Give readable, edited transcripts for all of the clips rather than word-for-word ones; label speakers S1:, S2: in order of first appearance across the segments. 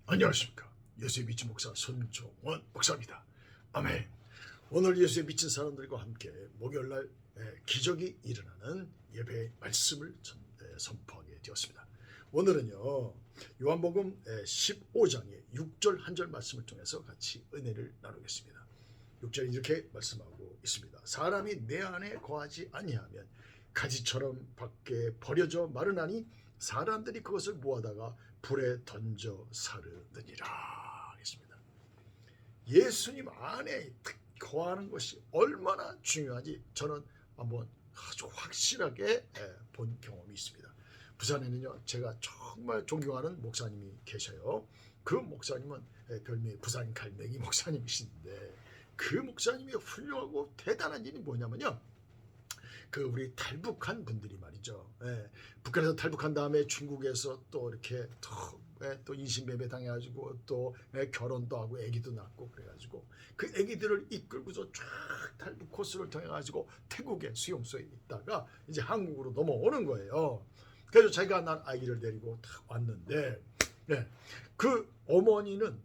S1: 안녕하십니까. 예수의 미친 목사 손종원 목사입니다. 아멘. 오늘 예수의 미친 사람들과 함께 목요일날 기적이 일어나는 예배의 말씀을 선포하게 되었습니다. 오늘은요 요한복음 15장의 6절 한 절 말씀을 통해서 같이 은혜를 나누겠습니다. 6절에 이렇게 말씀하고 있습니다. 사람이 내 안에 거하지 아니하면 가지처럼 밖에 버려져 마르나니 사람들이 그것을 모아다가 불에 던져 사르느니라 했습니다. 예수님 안에 거하는 것이 얼마나 중요한지 저는 한번 아주 확실하게 본 경험이 있습니다. 부산에는요 제가 정말 존경하는 목사님이 계셔요. 그 목사님은 별명이 부산 갈매기 목사님이신데 그 목사님이 훌륭하고 대단한 일이 뭐냐면요, 그 우리 탈북한 분들이 말이죠. 북한에서 탈북한 다음에 중국에서 또 이렇게 또 인신매매 당해가지고 또 결혼도 하고 아기도 낳고 그래가지고 그 아기들을 이끌고서 쫙 탈북 코스를 통해가지고 태국의 수용소에 있다가 이제 한국으로 넘어오는 거예요. 그래서 자기가 난 아기를 데리고 딱 왔는데, 그 어머니는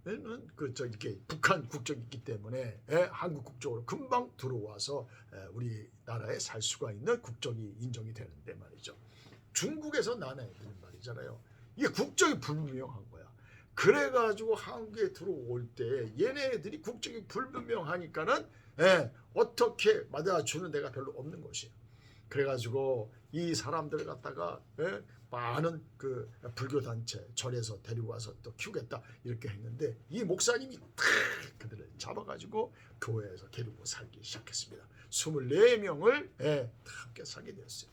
S1: 이렇게 북한 국적이 있기 때문에 한국 국적으로 금방 들어와서 우리나라에 살 수가 있는 국적이 인정이 되는데 말이죠. 중국에서 난 애들은 말이잖아요. 이게 국적이 불분명한 거야. 그래가지고 한국에 들어올 때 얘네들이 국적이 불분명하니까는 어떻게 맞아주는 데가 별로 없는 것이에요. 그래가지고 이 사람들을 갖다가 많은 그 불교 단체 절에서 데리고 와서 또 키우겠다 이렇게 했는데 이 목사님이 그들을 잡아가지고 교회에서 데리고 살기 시작했습니다. 24명을 함께 살게 되었어요.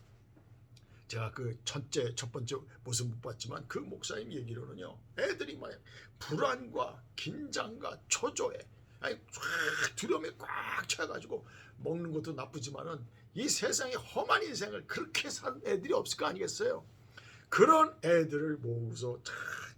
S1: 제가 그 첫 번째 모습 못 봤지만 그 목사님 얘기로는요, 애들이 막 불안과 긴장과 초조해, 두려움에 꽉 차가지고 먹는 것도 나쁘지만은 이 세상에 험한 인생을 그렇게 산 애들이 없을 거 아니겠어요? 그런 애들을 모으고서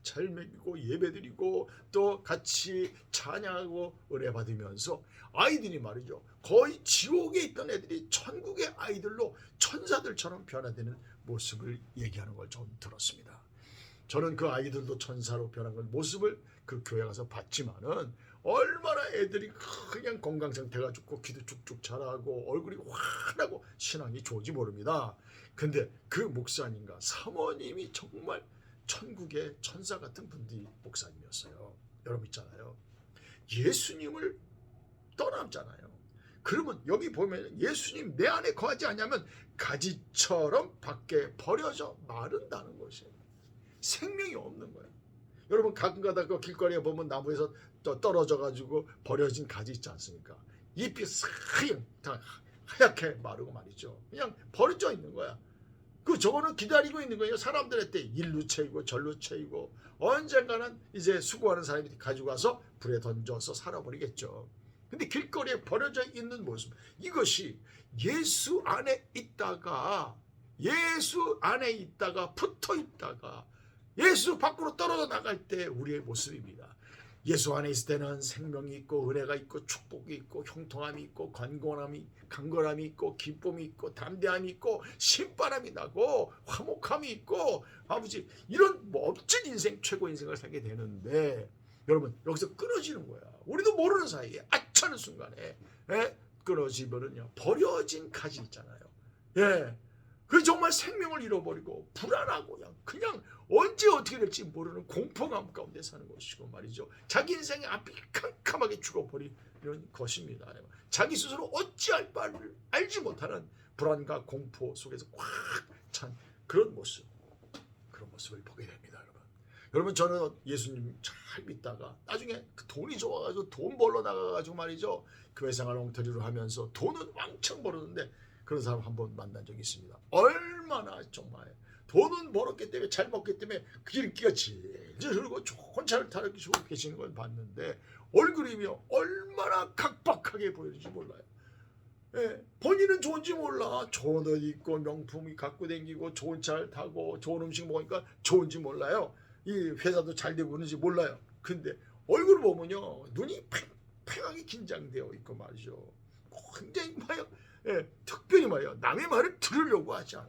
S1: 잘 먹이고 예배드리고 또 같이 찬양하고 은혜 받으면서 아이들이 말이죠, 거의 지옥에 있던 애들이 천국의 아이들로 천사들처럼 변화되는 모습을 얘기하는 걸 좀 들었습니다. 저는 그 아이들도 천사로 변한 모습을 그 교회 가서 봤지만은 얼마나 애들이 그냥 건강 상태가 좋고 기도 쭉쭉 자라고 얼굴이 환하고 신앙이 좋은지 모릅니다. 근데 그 목사님과 사모님이 정말 천국의 천사 같은 분들이 목사님이었어요. 여러분 있잖아요, 예수님을 떠났잖아요. 그러면 여기 보면 예수님 내 안에 거하지 않냐면 가지처럼 밖에 버려져 마른다는 것이에요. 생명이 없는 거예요. 여러분 가끔 가다가 길거리에 보면 나무에서 떨어져 가지고 버려진 가지 있지 않습니까? 잎이 하얗게 마르고 말이죠. 그냥 버려져 있는 거야. 저거는 기다리고 있는 거예요. 사람들한테 일로 채이고 절로 채이고 언젠가는 이제 수고하는 사람이 가지고 와서 불에 던져서 살아버리겠죠. 근데 길거리에 버려져 있는 모습, 이것이 예수 안에 있다가 붙어 있다가 예수 밖으로 떨어져 나갈 때 우리의 모습입니다. 예수 안에 있을 때는 생명이 있고 은혜가 있고 축복이 있고 형통함이 있고 강건함이 있고 기쁨이 있고 담대함이 있고 신바람이 나고 화목함이 있고 아버지 이런 멋진 인생, 최고 인생을 살게 되는데 여러분 여기서 끊어지는 거야. 우리도 모르는 사이에 아차는 순간에 끊어지면은요 버려진 가지 있잖아요. 그 정말 생명을 잃어버리고 불안하고 그냥 언제 어떻게 될지 모르는 공포감 가운데 사는 것이고 말이죠. 자기 인생의 앞이 캄캄하게 죽어버리는 것입니다. 자기 스스로 어찌할 바를 알지 못하는 불안과 공포 속에서 꽉 찬 그런 모습을 보게 됩니다. 여러분 저는 예수님 잘 믿다가 나중에 그 돈이 좋아가지고 돈 벌러 나가가지고 말이죠, 교회 생활 엉터리로 하면서 돈은 왕창 벌었는데 그런 사람 한번 만난 적이 있습니다. 얼마나 정말 돈은 벌었기 때문에 잘 먹기 때문에 기름기가 질질 흐르고 좋은 차를 타고 계시는 걸 봤는데 얼굴이며 얼마나 각박하게 보이는지 몰라요. 본인은 좋은지 몰라. 좋은 옷 입고 명품이 갖고 다니고 좋은 차를 타고 좋은 음식 먹으니까 좋은지 몰라요. 이 회사도 잘 되고 그런지 몰라요. 근데 얼굴을 보면요 눈이 팽팽하게 긴장되어 있고 말이죠. 굉장히 특별히 말이야 남의 말을 들으려고 하지 않아.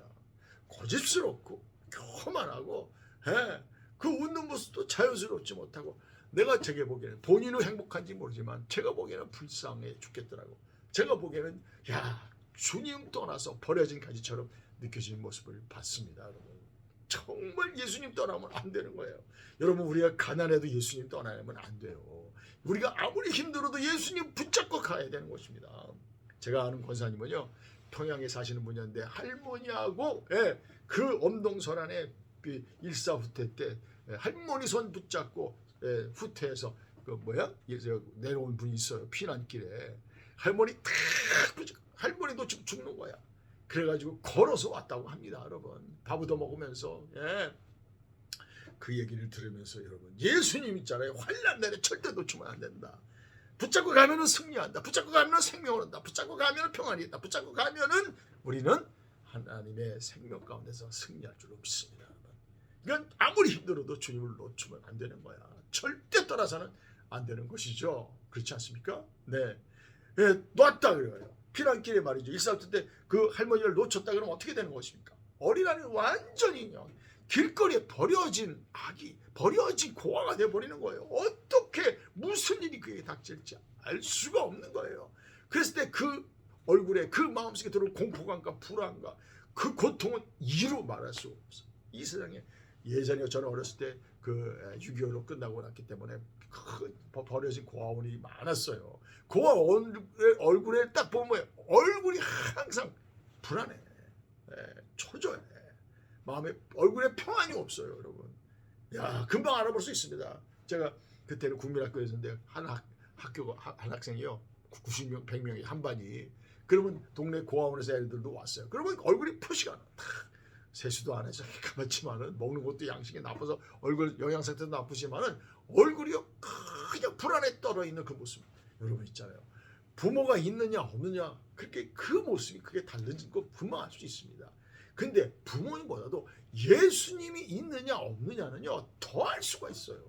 S1: 고집스럽고 교만하고 그 웃는 모습도 자연스럽지 못하고 내가 제게 보기에는 본인은 행복한지 모르지만 제가 보기에는 불쌍해 죽겠더라고. 제가 보기에는 야 주님 떠나서 버려진 가지처럼 느껴지는 모습을 봤습니다. 여러분 정말 예수님 떠나면 안 되는 거예요. 여러분 우리가 가난해도 예수님 떠나면 안 돼요. 우리가 아무리 힘들어도 예수님 붙잡고 가야 되는 것입니다. 제가 아는 권사님은요 평양에 사시는 분이었는데 할머니하고 그 엄동설안에 일사후퇴 때 할머니 손 붙잡고 후퇴해서 그 내려온 분이 있어요. 피난길에 할머니 탁 붙잡고 할머니도 지금 죽는 거야. 그래가지고 걸어서 왔다고 합니다. 여러분 밥 얻어 먹으면서 그 얘기를 들으면서 여러분 예수님 있잖아요. 환난 날에 절대 놓치면 안 된다. 붙잡고 가면은 승리한다. 붙잡고 가면은 생명을 얻는다. 붙잡고 가면은 평안이 있다. 붙잡고 가면은 우리는 하나님의 생명 가운데서 승리할 줄로 믿습니다. 이건 아무리 힘들어도 주님을 놓치면 안 되는 거야. 절대 떠나서는 안 되는 것이죠. 그렇지 않습니까? 네, 놨다 그래요. 피난길에 말이죠. 일사후퇴 때 그 할머니를 놓쳤다 그러면 어떻게 되는 것입니까? 어린아이는 완전히 길거리에 버려진 아기, 버려진 고아가 돼버리는 거예요. 어떻게 무슨 일이 그에게 닥칠지 알 수가 없는 거예요. 그랬을 때 그 얼굴에 그 마음속에 들어온 공포감과 불안과 그 고통은 이루 말할 수 없어. 이 세상에 예전에 저는 어렸을 때 그 6.25로 끝나고 났기 때문에 버려진 고아원이 많았어요. 고아원 얼굴에 딱 보면 얼굴이 항상 불안해, 초조해. 마음에 얼굴에 평안이 없어요, 여러분. 야, 금방 알아볼 수 있습니다. 제가 그때는 국민학교였는데 한 학생이요, 90명, 100명이 한 반이. 그러면 동네 고아원에서 애들도 왔어요. 그러면 얼굴이 표시가 나. 세수도 안 해서 가만지만은 먹는 것도 양식이 나빠서 얼굴 영양 상태도 나쁘지만은 얼굴이요 그냥 불안에 떨어 있는 그 모습. 여러분 있잖아요. 부모가 있느냐 없느냐 그렇게 그 모습이 그게 다른 거 분명할 수 있습니다. 근데 부모님보다도 예수님이 있느냐 없느냐는요 더 알 수가 있어요.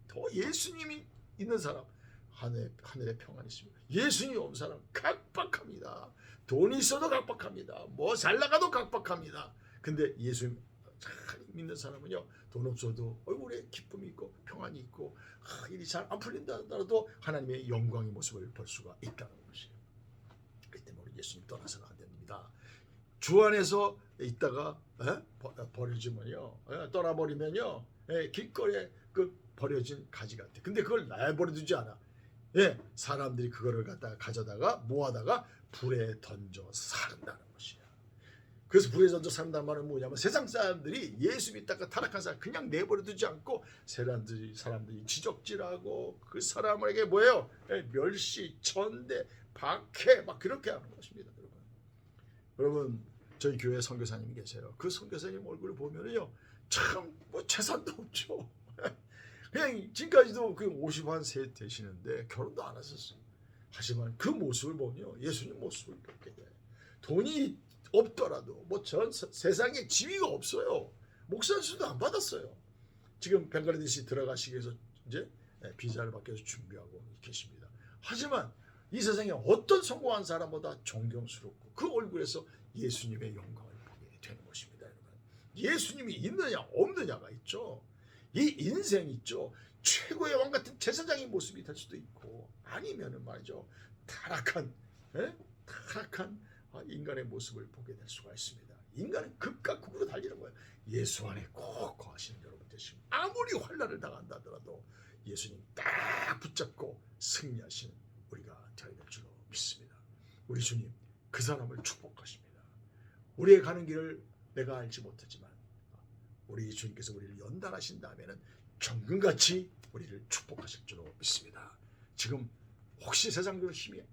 S1: 더 예수님이 있는 사람 하늘에 평안이 있습니다. 예수님이 없는 사람 각박합니다. 돈이 있어도 각박합니다. 뭐 잘 나가도 각박합니다. 근데 예수님 잘 믿는 사람은요 돈 없어도 얼굴에 기쁨이 있고 평안이 있고 일이 잘 안 풀린다 하더라도 하나님의 영광의 모습을 볼 수가 있다는 것이에요. 그렇기 때문에 우리 예수님 떠나서는 안 됩니다. 주 안에서 있다가 버려지면요 떠나버리면요 길거리에 그 버려진 가지 같아. 근데 그걸 내버려두지 않아. 사람들이 그거를 갖다가 가져다가 모아다가 불에 던져 사른다는 것이야. 그래서 불에 던져 사른다는 말은 뭐냐면 세상 사람들이 예수 믿다가 타락한 사람 그냥 내버려두지 않고 사람들이 지적질하고 그 사람에게 뭐예요? 멸시, 천대, 박해 막 그렇게 하는 것입니다. 여러분 저희 교회 선교사님이 계세요. 그 선교사님 얼굴을 보면은요 참 뭐 재산도 없죠. 그냥 지금까지도 그 50한 세 되시는데 결혼도 안 하셨어요. 하지만 그 모습을 보면요 예수님 모습을 보게 돼. 돈이 없더라도 뭐 전 세상에 지위가 없어요. 목사 수도 안 받았어요. 지금 벵글라데시 들어가시기 위해서 이제 비자를 받기 위해서 준비하고 계십니다. 하지만 이 세상에 어떤 성공한 사람보다 존경스럽고 그 얼굴에서 예수님의 영광을 보게 되는 것입니다. 여러분. 예수님이 있느냐 없느냐가 있죠. 이 인생 있죠. 최고의 왕 같은 제사장의 모습이 될 수도 있고 아니면은 말이죠. 타락한 인간의 모습을 보게 될 수가 있습니다. 인간은 극과 극으로 달리는 거예요. 예수 안에 꼭 거하시는 여러분 되시고 아무리 환난을 당한다 하더라도 예수님 딱 붙잡고 승리하시는 우리가 되어야 될 줄로 믿습니다. 우리 주님 그 사람을 축복하십니다. 우리의 가는 길을 내가 알지 못하지만 우리 주님께서 우리를 연단하신 다음에는 정금같이 우리를 축복하실 줄로 믿습니다. 지금 혹시 세상적으로 힘이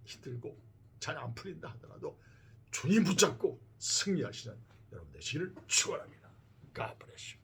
S1: 힘들고 잘 안 풀린다 하더라도 주님 붙잡고 승리하시는 여러분 되시기를 축원합니다. God bless you.